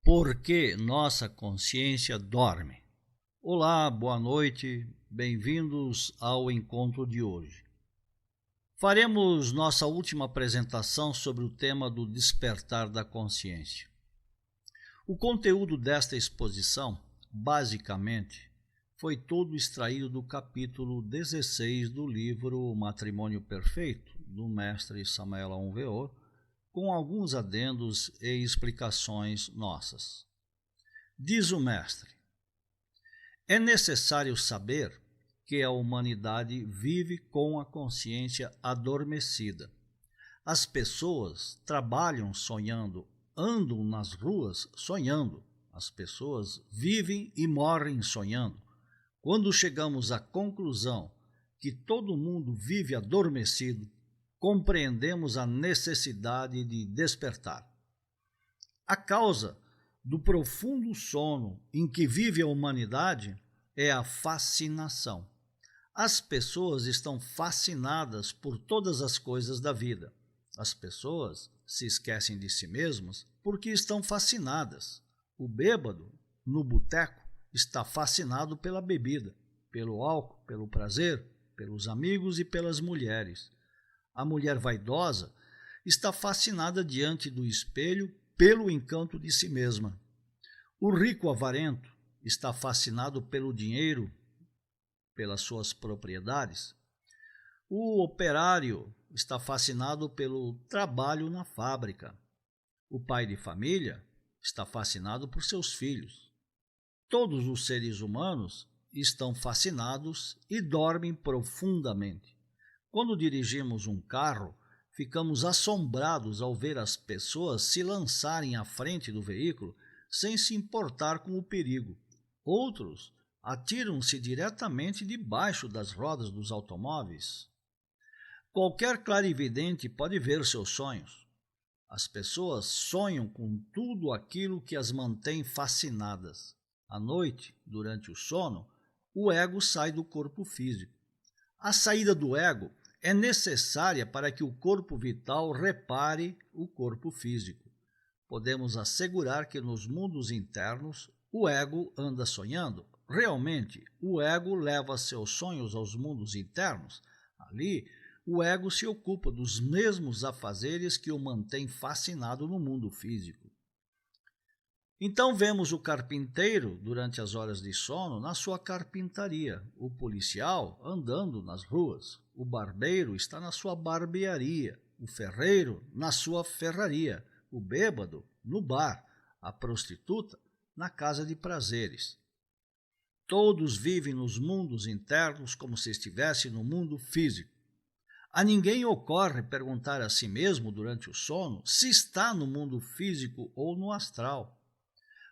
Por que nossa consciência dorme? Olá, boa noite, bem-vindos ao encontro de hoje. Faremos nossa última apresentação sobre o tema do despertar da consciência. O conteúdo desta exposição, basicamente, foi todo extraído do capítulo 16 do livro Matrimônio Perfeito, do mestre Samael Aun Weor, com alguns adendos e explicações nossas. Diz o mestre: é necessário saber que a humanidade vive com a consciência adormecida. As pessoas trabalham sonhando, andam nas ruas sonhando. As pessoas vivem e morrem sonhando. Quando chegamos à conclusão que todo mundo vive adormecido, compreendemos a necessidade de despertar. A causa do profundo sono em que vive a humanidade é a fascinação. As pessoas estão fascinadas por todas as coisas da vida. As pessoas se esquecem de si mesmas porque estão fascinadas. O bêbado, no boteco, está fascinado pela bebida, pelo álcool, pelo prazer, pelos amigos e pelas mulheres. A mulher vaidosa está fascinada diante do espelho pelo encanto de si mesma. O rico avarento está fascinado pelo dinheiro, pelas suas propriedades. O operário está fascinado pelo trabalho na fábrica. O pai de família está fascinado por seus filhos. Todos os seres humanos estão fascinados e dormem profundamente. Quando dirigimos um carro, ficamos assombrados ao ver as pessoas se lançarem à frente do veículo sem se importar com o perigo. Outros atiram-se diretamente debaixo das rodas dos automóveis. Qualquer clarividente pode ver seus sonhos. As pessoas sonham com tudo aquilo que as mantém fascinadas. À noite, durante o sono, o ego sai do corpo físico. A saída do ego é necessária para que o corpo vital repare o corpo físico. Podemos assegurar que nos mundos internos o ego anda sonhando. Realmente, o ego leva seus sonhos aos mundos internos. Ali, o ego se ocupa dos mesmos afazeres que o mantém fascinado no mundo físico. Então vemos o carpinteiro, durante as horas de sono, na sua carpintaria, o policial andando nas ruas, o barbeiro está na sua barbearia, o ferreiro na sua ferraria, o bêbado no bar, a prostituta na casa de prazeres. Todos vivem nos mundos internos como se estivesse no mundo físico. A ninguém ocorre perguntar a si mesmo durante o sono se está no mundo físico ou no astral.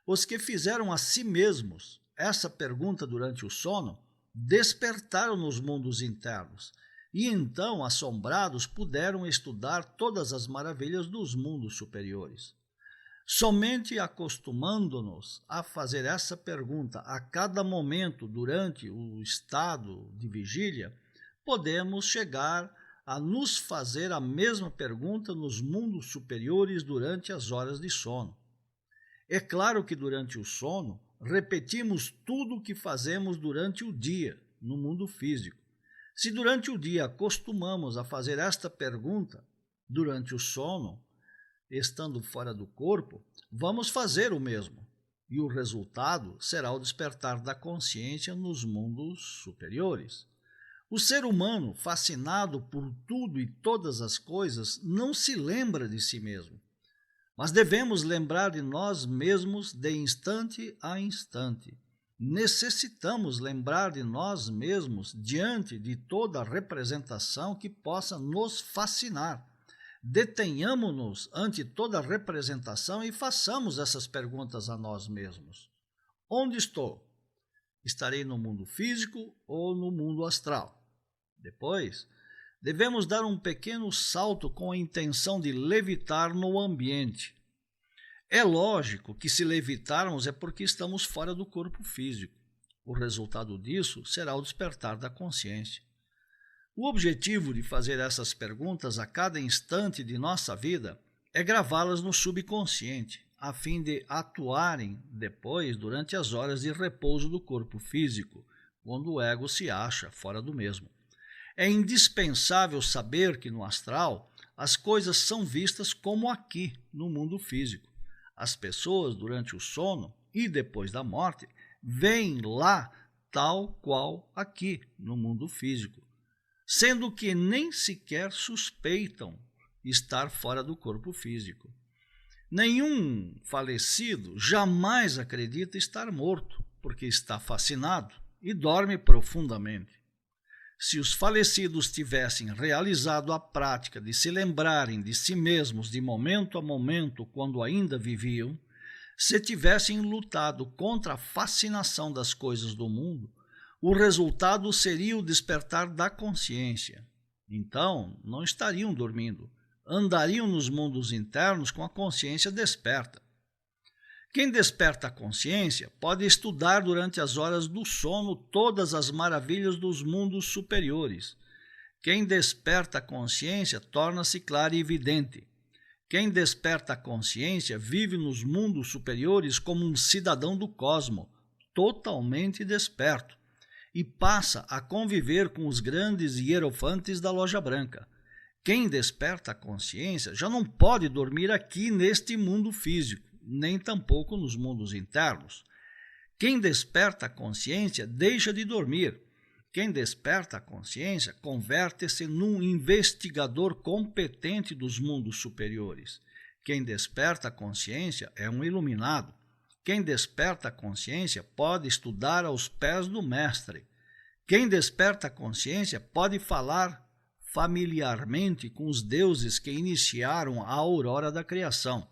Os que fizeram a si mesmos essa pergunta durante o sono despertaram nos mundos internos e então, assombrados, puderam estudar todas as maravilhas dos mundos superiores. Somente acostumando-nos a fazer essa pergunta a cada momento durante o estado de vigília, podemos chegar a nos fazer a mesma pergunta nos mundos superiores durante as horas de sono. É claro que durante o sono repetimos tudo o que fazemos durante o dia no mundo físico. Se durante o dia acostumamos a fazer esta pergunta, durante o sono, estando fora do corpo, vamos fazer o mesmo. E o resultado será o despertar da consciência nos mundos superiores. O ser humano, fascinado por tudo e todas as coisas, não se lembra de si mesmo. Mas devemos lembrar de nós mesmos de instante a instante. Necessitamos lembrar de nós mesmos diante de toda representação que possa nos fascinar. Detenhamo-nos ante toda representação e façamos essas perguntas a nós mesmos. Onde estou? Estarei no mundo físico ou no mundo astral? Depois, devemos dar um pequeno salto com a intenção de levitar no ambiente. É lógico que se levitarmos é porque estamos fora do corpo físico. O resultado disso será o despertar da consciência. O objetivo de fazer essas perguntas a cada instante de nossa vida é gravá-las no subconsciente, a fim de atuarem depois durante as horas de repouso do corpo físico, quando o ego se acha fora do mesmo. É indispensável saber que no astral as coisas são vistas como aqui, no mundo físico. As pessoas, durante o sono e depois da morte, veem lá tal qual aqui, no mundo físico, sendo que nem sequer suspeitam estar fora do corpo físico. Nenhum falecido jamais acredita estar morto, porque está fascinado e dorme profundamente. Se os falecidos tivessem realizado a prática de se lembrarem de si mesmos de momento a momento quando ainda viviam, se tivessem lutado contra a fascinação das coisas do mundo, o resultado seria o despertar da consciência. Então, não estariam dormindo, andariam nos mundos internos com a consciência desperta. Quem desperta a consciência pode estudar durante as horas do sono todas as maravilhas dos mundos superiores. Quem desperta a consciência torna-se clarividente. Quem desperta a consciência vive nos mundos superiores como um cidadão do cosmo, totalmente desperto, e passa a conviver com os grandes hierofantes da Loja Branca. Quem desperta a consciência já não pode dormir aqui neste mundo físico, nem tampouco nos mundos internos. Quem desperta a consciência deixa de dormir. Quem desperta a consciência converte-se num investigador competente dos mundos superiores. Quem desperta a consciência é um iluminado. Quem desperta a consciência pode estudar aos pés do mestre. Quem desperta a consciência pode falar familiarmente com os deuses que iniciaram a aurora da criação.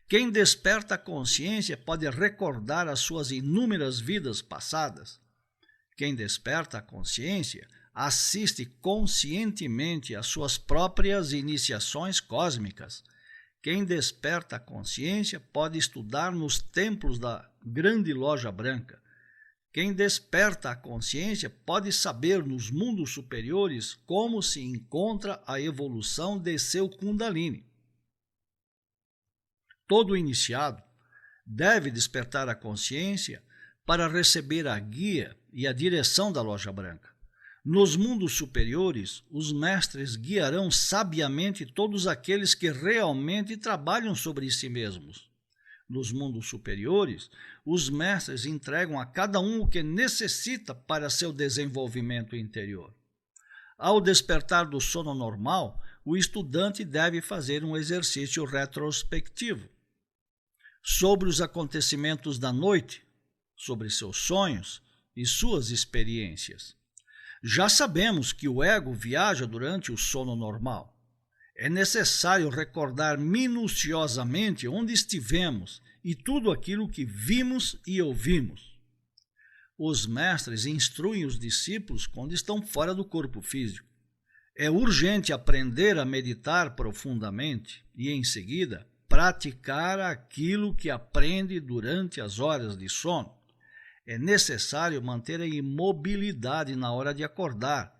Quem desperta a consciência pode recordar as suas inúmeras vidas passadas. Quem desperta a consciência assiste conscientemente às suas próprias iniciações cósmicas. Quem desperta a consciência pode estudar nos templos da grande Loja Branca. Quem desperta a consciência pode saber nos mundos superiores como se encontra a evolução de seu Kundalini. Todo iniciado deve despertar a consciência para receber a guia e a direção da Loja Branca. Nos mundos superiores, os mestres guiarão sabiamente todos aqueles que realmente trabalham sobre si mesmos. Nos mundos superiores, os mestres entregam a cada um o que necessita para seu desenvolvimento interior. Ao despertar do sono normal, o estudante deve fazer um exercício retrospectivo sobre os acontecimentos da noite, sobre seus sonhos e suas experiências. Já sabemos que o ego viaja durante o sono normal. É necessário recordar minuciosamente onde estivemos e tudo aquilo que vimos e ouvimos. Os mestres instruem os discípulos quando estão fora do corpo físico. É urgente aprender a meditar profundamente e, em seguida, praticar aquilo que aprende durante as horas de sono. É necessário manter a imobilidade na hora de acordar,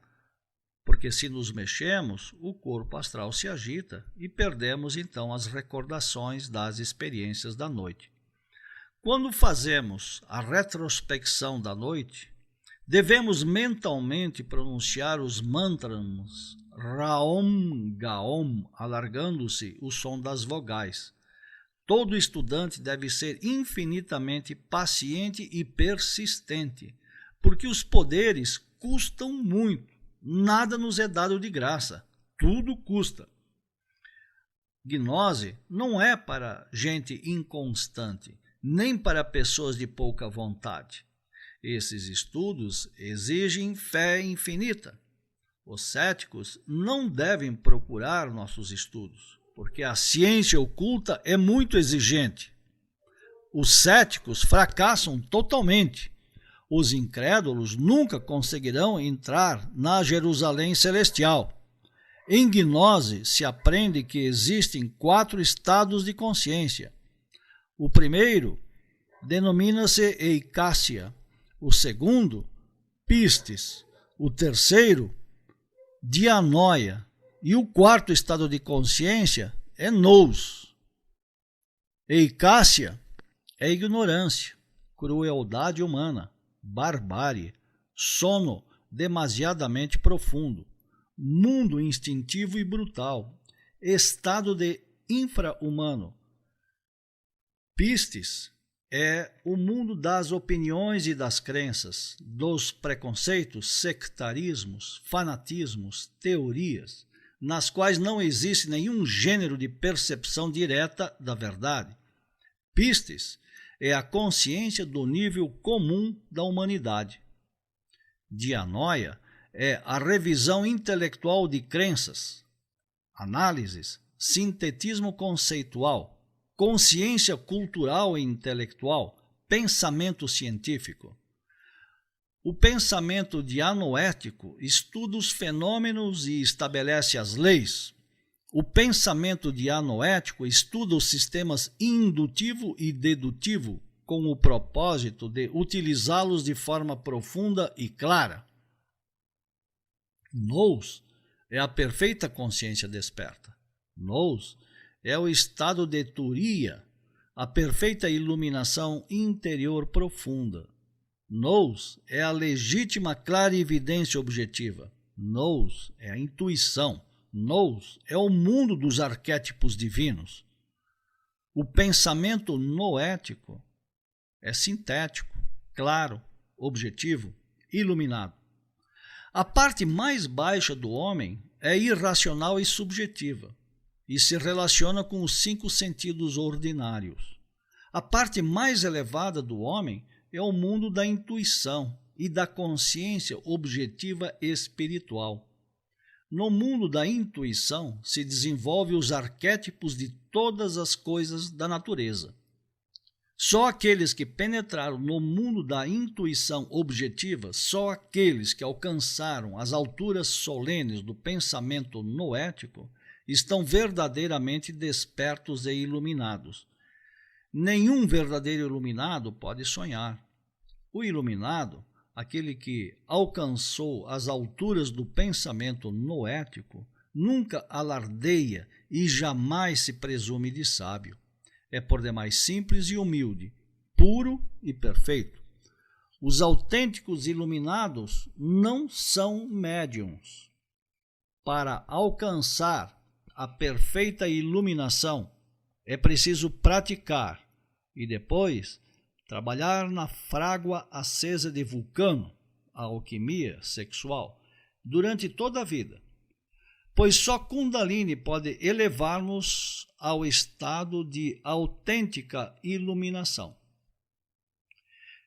porque se nos mexemos, o corpo astral se agita e perdemos então as recordações das experiências da noite. Quando fazemos a retrospecção da noite, devemos mentalmente pronunciar os mantras Raom Gaom, alargando-se o som das vogais. Todo estudante deve ser infinitamente paciente e persistente, porque os poderes custam muito. Nada nos é dado de graça, tudo custa. Gnose não é para gente inconstante, nem para pessoas de pouca vontade. Esses estudos exigem fé infinita. Os céticos não devem procurar nossos estudos, porque a ciência oculta é muito exigente. Os céticos fracassam totalmente. Os incrédulos nunca conseguirão entrar na Jerusalém celestial. Em gnose se aprende que existem 4 estados de consciência. O primeiro denomina-se eicácia, o segundo, pistes, o terceiro, dianóia, e o quarto estado de consciência é nous. Eicácia é ignorância, crueldade humana, barbárie, sono demasiadamente profundo, mundo instintivo e brutal, estado de infra-humano. Pistes é o mundo das opiniões e das crenças, dos preconceitos, sectarismos, fanatismos, teorias, nas quais não existe nenhum gênero de percepção direta da verdade. Pistes é a consciência do nível comum da humanidade. Dianoia é a revisão intelectual de crenças, análises, sintetismo conceitual, consciência cultural e intelectual, pensamento científico. O pensamento dianoético estuda os fenômenos e estabelece as leis. O pensamento dianoético estuda os sistemas indutivo e dedutivo com o propósito de utilizá-los de forma profunda e clara. Nous é a perfeita consciência desperta. Nous é o estado de Turiya, a perfeita iluminação interior profunda. Nous é a legítima clarividência objetiva. Nous é a intuição. Nous é o mundo dos arquétipos divinos. O pensamento noético é sintético, claro, objetivo, iluminado. A parte mais baixa do homem é irracional e subjetiva e se relaciona com os 5 sentidos ordinários. A parte mais elevada do homem é o mundo da intuição e da consciência objetiva espiritual. No mundo da intuição se desenvolvem os arquétipos de todas as coisas da natureza. Só aqueles que penetraram no mundo da intuição objetiva, só aqueles que alcançaram as alturas solenes do pensamento noético, estão verdadeiramente despertos e iluminados. Nenhum verdadeiro iluminado pode sonhar. O iluminado, aquele que alcançou as alturas do pensamento noético, nunca alardeia e jamais se presume de sábio. É por demais simples e humilde, puro e perfeito. Os autênticos iluminados não são médiuns. Para alcançar a perfeita iluminação, é preciso praticar e depois trabalhar na frágua acesa de Vulcano, a alquimia sexual, durante toda a vida, pois só Kundalini pode elevar-nos ao estado de autêntica iluminação.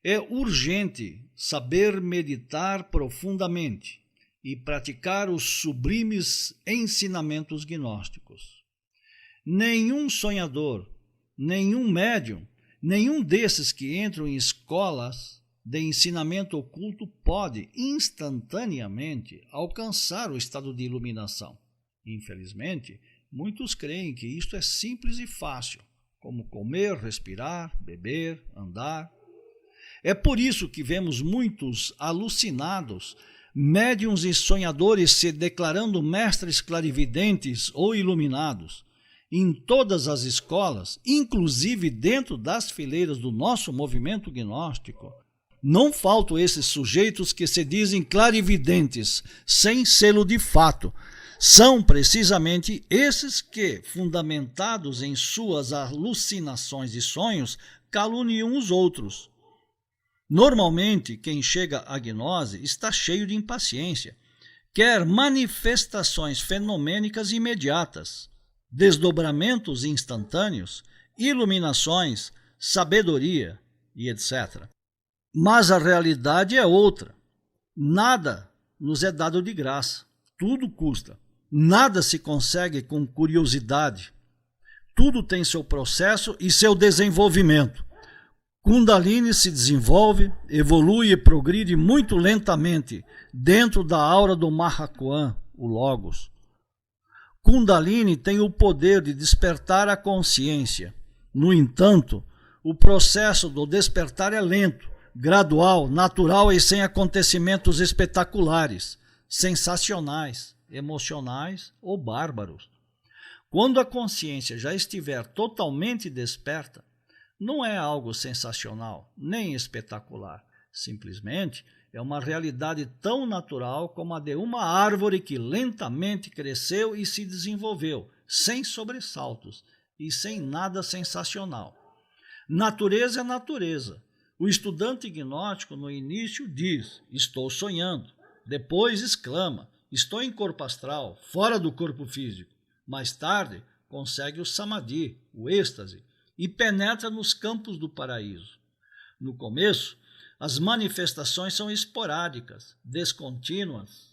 É urgente saber meditar profundamente e praticar os sublimes ensinamentos gnósticos. Nenhum sonhador, nenhum médium, nenhum desses que entram em escolas de ensinamento oculto pode instantaneamente alcançar o estado de iluminação. Infelizmente, muitos creem que isto é simples e fácil, como comer, respirar, beber, andar. É por isso que vemos muitos alucinados, médiuns e sonhadores se declarando mestres clarividentes ou iluminados. Em todas as escolas, inclusive dentro das fileiras do nosso movimento gnóstico, não faltam esses sujeitos que se dizem clarividentes, sem selo de fato. São precisamente esses que, fundamentados em suas alucinações e sonhos, caluniam os outros. Normalmente, quem chega à gnose está cheio de impaciência, quer manifestações fenomênicas imediatas, desdobramentos instantâneos, iluminações, sabedoria e etc. Mas a realidade é outra. Nada nos é dado de graça. Tudo custa. Nada se consegue com curiosidade. Tudo tem seu processo e seu desenvolvimento. Kundalini se desenvolve, evolui e progride muito lentamente dentro da aura do Mahachohan, o Logos. Kundalini tem o poder de despertar a consciência. No entanto, o processo do despertar é lento, gradual, natural e sem acontecimentos espetaculares, sensacionais, emocionais ou bárbaros. Quando a consciência já estiver totalmente desperta, não é algo sensacional, nem espetacular. Simplesmente é uma realidade tão natural como a de uma árvore que lentamente cresceu e se desenvolveu, sem sobressaltos e sem nada sensacional. Natureza é natureza. O estudante gnóstico no início diz, estou sonhando. Depois exclama, estou em corpo astral, fora do corpo físico. Mais tarde, consegue o samadhi, o êxtase, e penetra nos campos do paraíso. No começo, as manifestações são esporádicas, descontínuas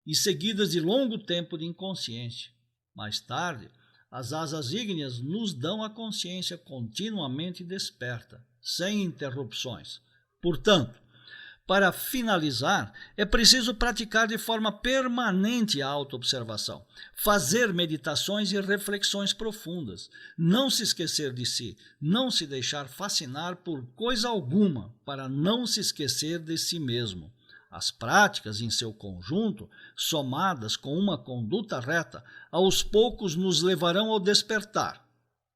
e seguidas de longo tempo de inconsciência. Mais tarde, as asas ígneas nos dão a consciência continuamente desperta, sem interrupções. Portanto, para finalizar, é preciso praticar de forma permanente a autoobservação, fazer meditações e reflexões profundas, não se esquecer de si, não se deixar fascinar por coisa alguma para não se esquecer de si mesmo. As práticas em seu conjunto, somadas com uma conduta reta, aos poucos nos levarão ao despertar.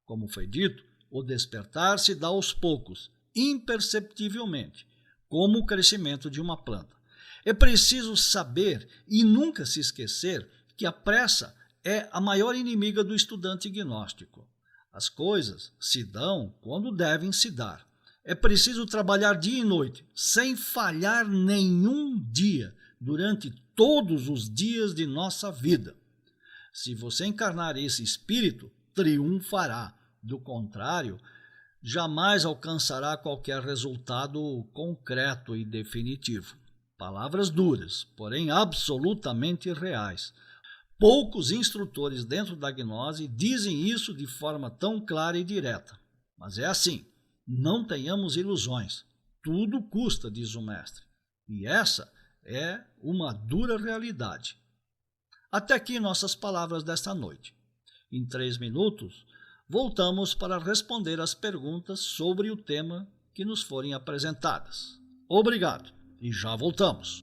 Como foi dito, o despertar se dá aos poucos, imperceptivelmente, como o crescimento de uma planta. É preciso saber e nunca se esquecer que a pressa é a maior inimiga do estudante gnóstico. As coisas se dão quando devem se dar. É preciso trabalhar dia e noite, sem falhar nenhum dia, durante todos os dias de nossa vida. Se você encarnar esse espírito, triunfará. Do contrário, jamais alcançará qualquer resultado concreto e definitivo. Palavras duras, porém absolutamente reais. Poucos instrutores dentro da gnose dizem isso de forma tão clara e direta. Mas é assim, não tenhamos ilusões. Tudo custa, diz o mestre. E essa é uma dura realidade. Até aqui nossas palavras desta noite. Em 3 minutos, voltamos para responder as perguntas sobre o tema que nos forem apresentadas. Obrigado e já voltamos.